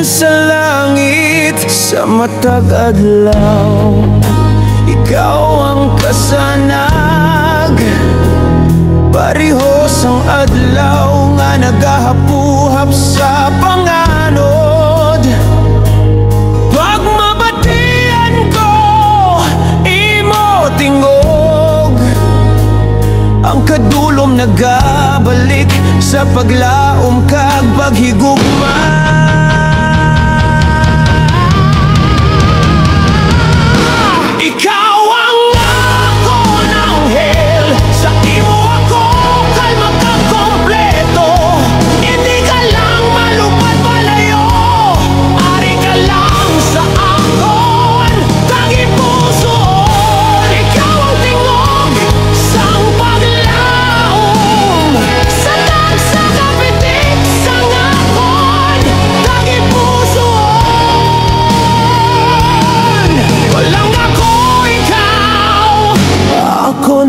sa langit sa matag adlaw. Ikaw ang kasanag, parihos ang adlaw nga nagahapuhap sa panganod. Pag mabatian ko, imo tingog, ang kadulom nagabalik sa paglaom kag paghigugma. Ikaw ang ako ng hell, sa imo ako kalma kag kompleto. Hindi ka lang malupad palayo, ari ka lang sa akon tangi pusoon. Ikaw ang tingog sang paglaom, sa tagsa kapitik sang akon tangi pusoon. Walang ako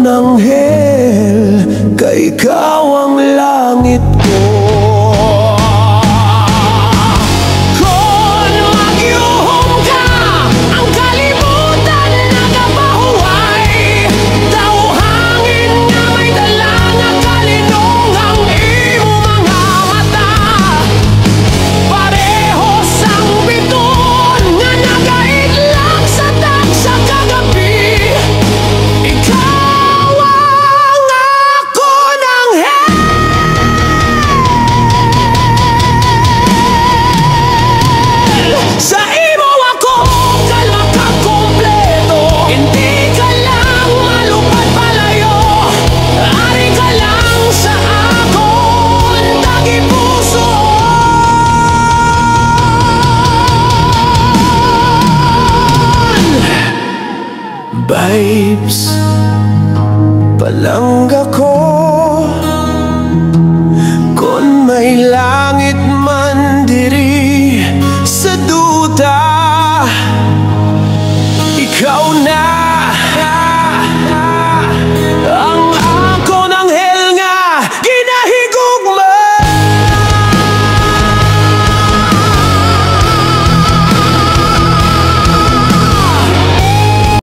ng hell, kay ikaw ang langit ko. Kung magyuhom ka, ang kalibutan nagapahuway. Tauhangin nga may dala nga kalinong ang imo mga mata. Parehos ang biton nga nagaidlak sa tagsa kagabi. Sa imo ako kalma kag kompleto. Hindi ka lang malupad palayo, ari ka lang sa akon tangi pusoon. Vibes Palangga ko